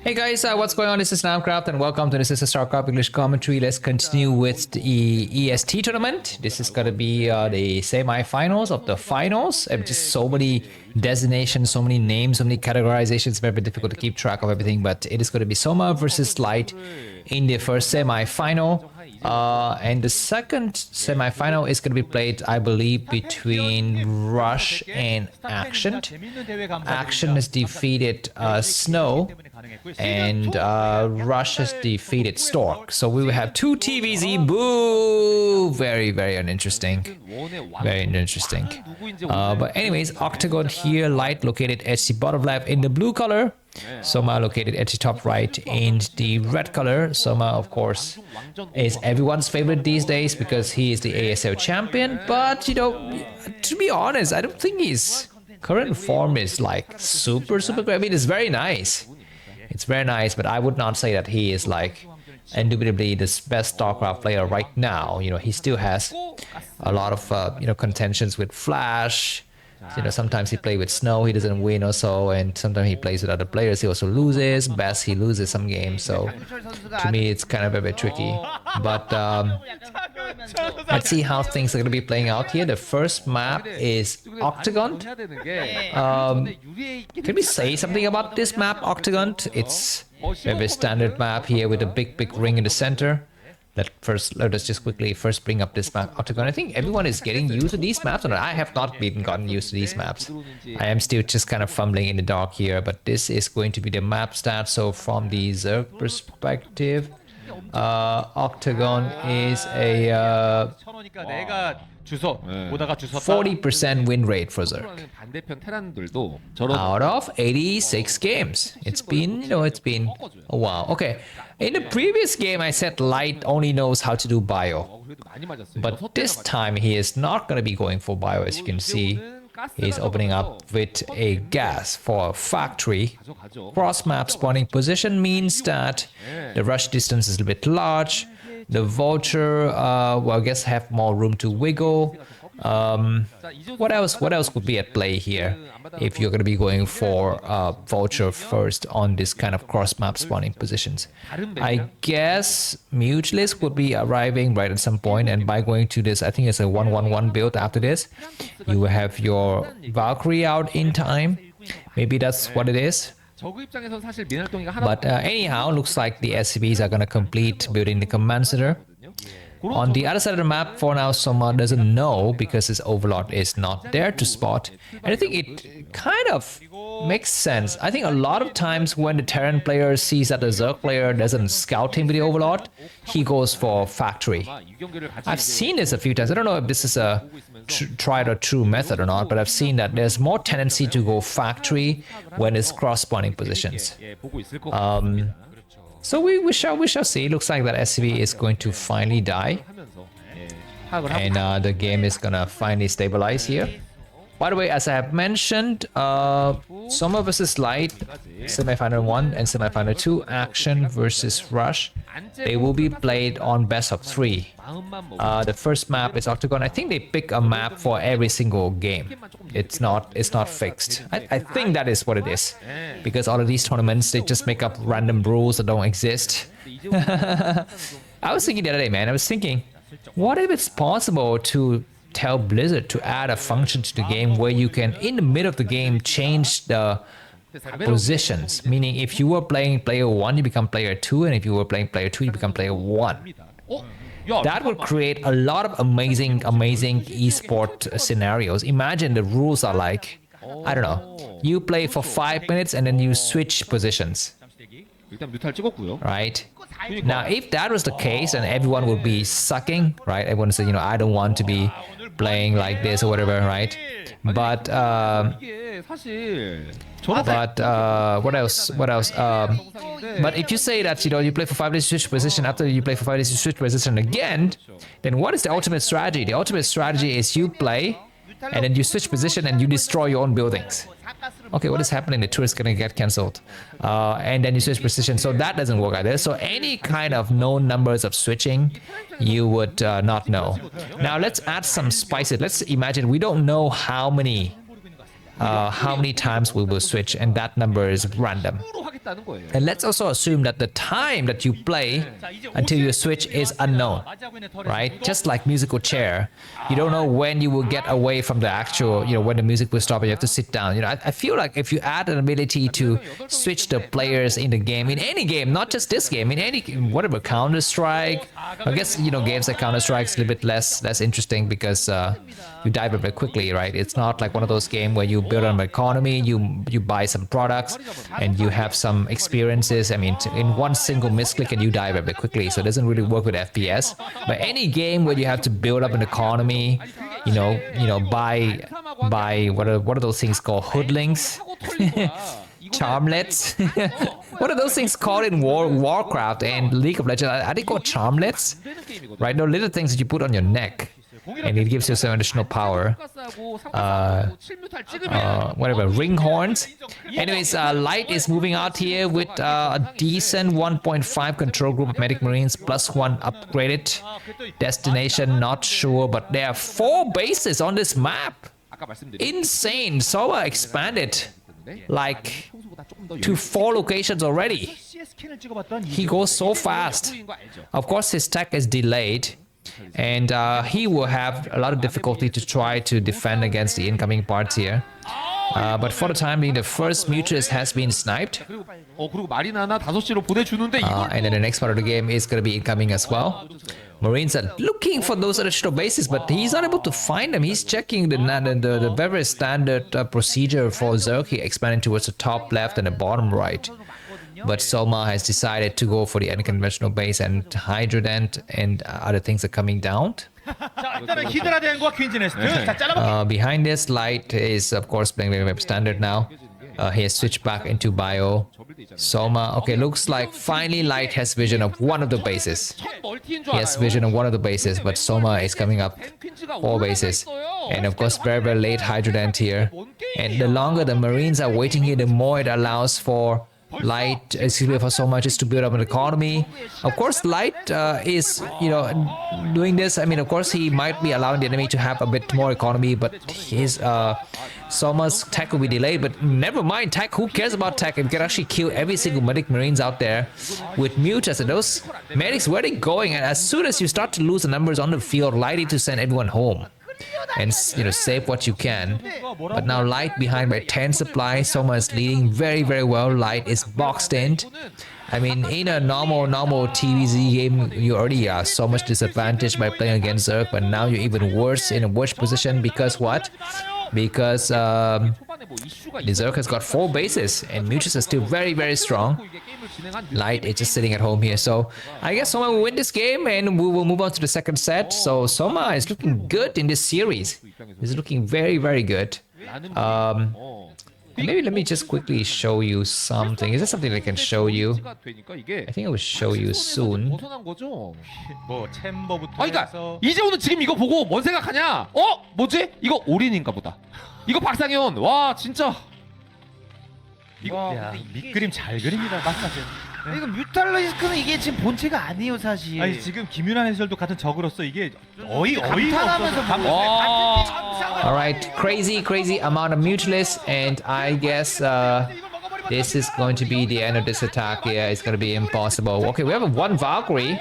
Hey guys, what's going on? This is Namkraft and welcome to this is a Starcraft English commentary. Let's continue with the EST tournament. This is going to be the semi-finals of the finals. Just so many designations, so many names, so many categorizations. Very difficult to keep track of everything, but it is going to be Soma versus Light in the first semi-final. And the second semi-final is going to be played, I believe, between Rush and Action. Action has defeated Snow, and Rush has defeated Stork. So we will have two TVZ. Boo! Very uninteresting. Very uninteresting. But anyways, Octagon here, Light located at the bottom left in the blue color. Soma located at the top right in the red color. Soma, of course, is everyone's favorite these days because he is the ASL champion. But, you know, to be honest, I don't think his current form is like super great. I mean, it's very nice. It's very nice, but I would not say that he is like indubitably the best Starcraft player right now. You know, he still has a lot of, you know, contentions with Flash. You know, sometimes he plays with Snow, he doesn't win also, and sometimes he plays with other players, he also loses. Best, he loses some games, so to me it's kind of a bit tricky. But let's see how things are going to be playing out here. The first map is Octagon. Can we say something about this map, Octagon? It's a very standard map here with a big ring in the center. Let us just quickly first bring up this map, Octagon. I think everyone is getting used to these maps, and I have not even gotten used to these maps. I am still just kind of fumbling in the dark here, but this is going to be the map stat. So from the Zerg perspective, Octagon is a 40% win rate for Zerg out of 86 games. It's been, you know, it's been a while. Okay, in the previous game I said Light only knows how to do bio, but this time he is not going to be going for bio. As you can see, he's opening up with a gas for a factory. Cross map spawning position means that the rush distance is a bit large. The vulture, well, I guess have more room to wiggle. What else could be at play here if you're going to be going for vulture first on this kind of cross map spawning positions? I guess Mutualist would be arriving right at some point, and by going to this, I think it's a 1-1-1 build after this. You will have your Valkyrie out in time. Maybe that's what it is. But anyhow, looks like the SCVs are going to complete building the command center. On the other side of the map, for now, Soma doesn't know because his overlord is not there to spot. And I think it kind of makes sense. I think a lot of times when the Terran player sees that the Zerg player doesn't scout him with the overlord, he goes for factory. I've seen this a few times. I don't know if this is a tried or true method or not, but I've seen that there's more tendency to go factory when it's cross spawning positions. So we shall see. Looks like that SCV is going to finally die, and the game is gonna finally stabilize here. By the way, as I have mentioned, Soma versus Light, Semifinal 1 and Semifinal 2, Action versus Rush, they will be played on best of 3. The first map is Octagon. I think they pick a map for every single game. It's not fixed. I think that is what it is, because all of these tournaments, they just make up random rules that don't exist. I was thinking the other day, man, I was thinking, what if it's possible to tell Blizzard to add a function to the game where you can, in the middle of the game, change the positions. Meaning, if you were playing player 1, you become player 2, and if you were playing player 2, you become player 1. That would create a lot of amazing esport scenarios. Imagine the rules are like, I don't know, you play for 5 minutes and then you switch positions. Right? Now, if that was the case, and everyone would be sucking, right? Everyone would say, you know, I don't want to be playing like this or whatever, right? But what else? But if you say that, you know, you play for 5 days, you switch position, after you play for 5 days, you switch position again, then what is the ultimate strategy? The ultimate strategy is you play, and then you switch position and you destroy your own buildings. Okay, what is happening? The tour is gonna get cancelled. And then you switch position, so that doesn't work either. So any kind of known numbers of switching, you would not know. Now let's add some spices. Let's imagine we don't know how many how many times we will switch, and that number is random. And let's also assume that the time that you play until you switch is unknown, right? Just like musical chair, you don't know when you will get away from the actual, when the music will stop and you have to sit down. I feel like if you add an ability to switch the players in the game, in any game, not just this game, in any, whatever, Counter-Strike, I guess, games like Counter-Strike is a little bit less interesting because you die very quickly, right? It's not like one of those games where you build an economy, you buy some products, and you have some experiences. I mean, in one single misclick and you die very quickly, so it doesn't really work with FPS. But any game where you have to build up an economy, buy what are those things called? Hoodlings, charmlets. What are those things called in Warcraft and League of Legends? Are they called charmlets? Right, those little things that you put on your neck, and it gives you some additional power. Whatever, ring horns. Anyways, Light is moving out here with a decent 1.5 control group of medic marines +1 upgraded. Destination not sure, but there are 4 bases on this map. Insane. Soma expanded like to 4 locations already. He goes so fast. Of course, his tech is delayed, and he will have a lot of difficulty to try to defend against the incoming parts here. But for the time being, the first Mutus has been sniped. And then the next part of the game is going to be incoming as well. Marines are looking for those additional bases, but he's not able to find them. He's checking the very standard procedure for Zerg. He expanded towards the top left and the bottom right. But Soma has decided to go for the unconventional base, and Hydrodent and other things are coming down. Behind this, Light is of course playing very standard now. He has switched back into Bio. Soma, okay, looks like finally Light has vision of one of the bases. He has vision of one of the bases, but Soma is coming up 4 bases. And of course, very late Hydrodent here. And the longer the Marines are waiting here, the more it allows for Light, for Soma just to build up an economy. Of course, Light is, doing this. I mean, of course, he might be allowing the enemy to have a bit more economy, but his Soma's tech will be delayed. But never mind tech. Who cares about tech? It can actually kill every single medic marines out there with Mutas. And those medics, where are they going? And as soon as you start to lose the numbers on the field, Light need to send everyone home and save what you can. But now Light behind by 10 supply. Soma is leading very well. Light is boxed in. I mean, in a normal TVZ game, you already are so much disadvantaged by playing against Zerg, but now you're even worse, in a worse position. Because what? Because the Zerg has got 4 bases and Mutus is still very strong. Light is just sitting at home here. So I guess Soma will win this game and we will move on to the second set. So Soma is looking good in this series. He's looking very good. Maybe let me just quickly show you something. Is there something I can show you? I think I will show you soon. 그러니까 이재호는 지금 이거 보고 뭔 생각하냐? 뭐지? 이거 올인인가 보다. 이거 박상현. 와, 진짜. 이거 밑그림 잘 그립니다, 마스터즈. 이거 뮤탈리스크는 이게 지금 본체가 아니에요, 사실. 아니 지금 김윤환 해설도 같은 적으로서 이게 어이가 Alright, crazy amount of Mutalisks, and I guess this is going to be the end of this attack. Yeah, it's going to be impossible. Okay, we have one Valkyrie.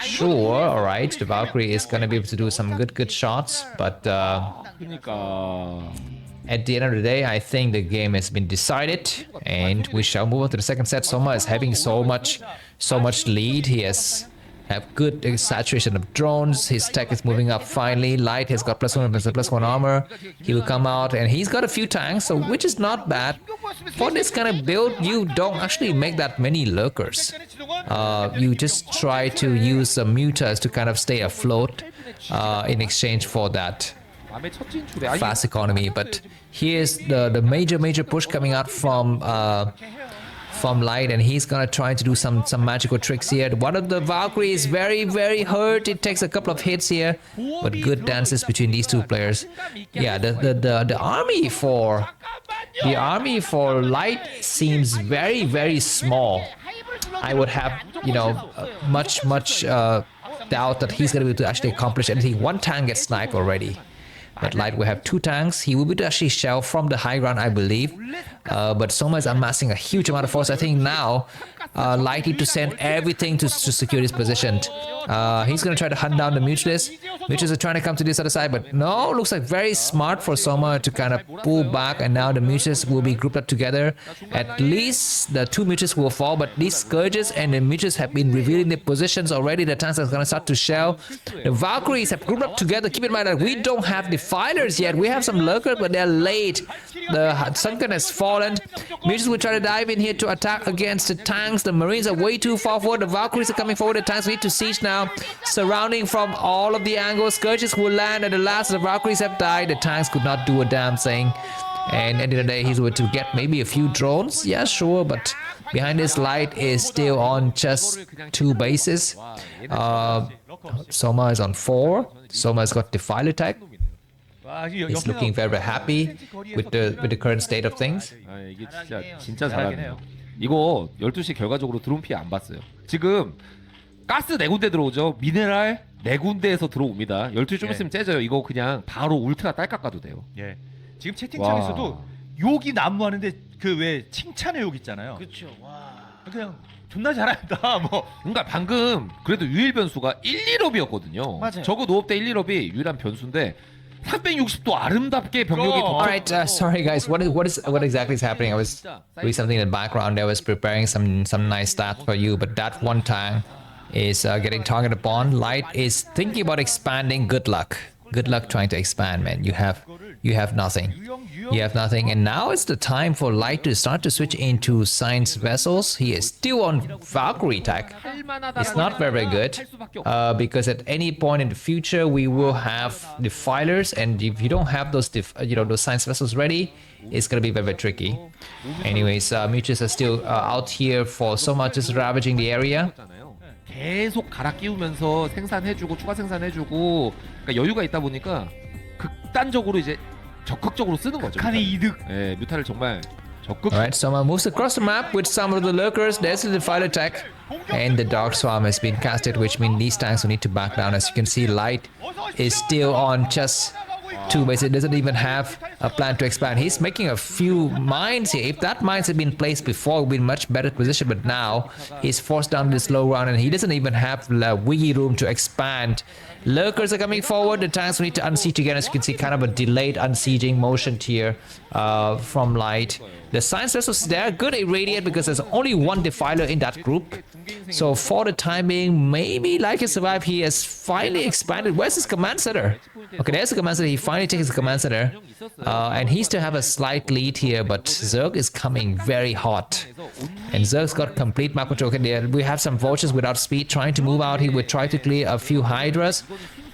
Sure, alright, the Valkyrie is going to be able to do some good shots, but at the end of the day, I think the game has been decided, and we shall move on to the second set. Soma is having so much lead. He has good saturation of drones. His tech is moving up finally. Light has got +1 armor. He will come out, and he's got a few tanks, so which is not bad. For this kind of build, you don't actually make that many lurkers. You just try to use some mutas to kind of stay afloat in exchange for that fast economy. But here's the major push coming out from Light, and he's gonna try to do some magical tricks here. One of the Valkyrie is very hurt. It takes a couple of hits here, but good dances between these two players. Yeah, the army for Light seems very small. I would have much doubt that he's gonna be able to actually accomplish anything. One tank gets sniped already. But Light will have 2 tanks. He will be actually shell from the high ground, I believe. But Soma is amassing a huge amount of force. I think now Light need to send everything to secure his position. He's going to try to hunt down the Mutualists. Mutualists are trying to come to this other side, but no, looks like very smart for Soma to kind of pull back, and now the Mutualists will be grouped up together. At least the 2 Mutualists will fall, but these Scourges and the Mutualists have been revealing their positions already. The tanks are going to start to shell. The Valkyries have grouped up together. Keep in mind that we don't have Defilers yet. We have some Lurkers, but they're late. The Sunken has fallen. Mutualists will try to dive in here to attack against the tanks. The Marines are way too far forward. The Valkyries are coming forward. The tanks need to siege now. Surrounding from all of the angles. Scourges will land, and the last of the Valkyries have died. The tanks could not do a damn thing. And at the end of the day, he's going to get maybe a few drones. Yeah, sure, but behind his Light is still on just 2 bases. Soma is on 4. Soma's got Defiler tech. He's looking very, very happy with the current state of things. 이게 진짜 잘하네요. 이거 12시 결과적으로 드론 피해 안 봤어요. 지금 가스 4군데 들어오죠. 미네랄 4군데에서 들어옵니다. 12시 좀 있으면 째져요. 이거 그냥 바로 울트라 딸깍 가도 돼요. 예. 지금 채팅창에서도 욕이 난무하는데 그 왜 칭찬의 욕 있잖아요. 그렇죠. 와. 그냥 존나 잘한다 뭐. 그러니까 방금 그래도 유일 변수가 1, 2럽이었거든요. 맞아요. 저거 노업 때 1, 2럽이 유일한 변수인데 360도 아름답게 병력이 All right, sorry guys. What exactly is happening? I was doing something in the background. I was preparing some nice stats for you, but that one tank is getting targeted upon. Light is thinking about expanding. Good luck. Good luck trying to expand, man. You have nothing. You have nothing, and now it's the time for Light to start to switch into science vessels. He is still on Valkyrie tech. It's not very, very good because at any point in the future we will have defilers, and if you don't have those those science vessels ready, it's gonna be very, very tricky. Anyways, Mutualists are still out here for so much, just ravaging the area. 계속 갈아 끼우면서 생산해주고 추가 생산해주고 그러니까 여유가 있다 보니까 극단적으로 이제 적극적으로 쓰는 거죠. 칸의 이득. 예, 뮤타를 정말 적극. Alright, Soma moves across the map with some of the lurkers. There's the Defiler tech, and the Dark Swarm has been casted, which means these tanks will need to back down. As you can see, Light is still on just 2 bases. It doesn't even have a plan to expand. He's making a few mines here. If that mines had been placed before, it would be in much better position, but now he's forced down this low ground, and he doesn't even have the wiggy room to expand. Lurkers are coming forward. The tanks will need to unsiege again. As you can see, kind of a delayed unsieging motion here from Light. The science vessels, they're good irradiate because there's only 1 defiler in that group. So for the time being, maybe Light can survive. He has finally expanded. Where's his command center? Okay, there's the command center. He finally takes his command center. And he still have a slight lead here, but Zerg is coming very hot. And Zerg's got complete map control. Okay, we have some vultures without speed trying to move out. He would try to clear a few hydras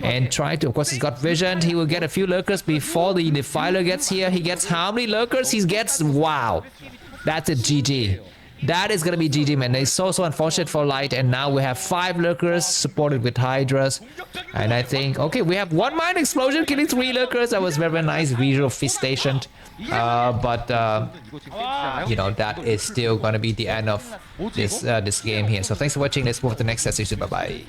and try to, of course, he's got vision. He will get a few lurkers before the defiler gets here. He gets how many lurkers? He gets, wow, that's a GG. That is gonna be GG, man. It's so unfortunate for Light, and now we have 5 lurkers supported with hydras. And I think, okay, we have 1 mine explosion killing 3 lurkers. That was very, very nice visual feast stationed. But you know, that is still gonna be the end of this game here. So thanks for watching. Let's move to the next session. Bye bye.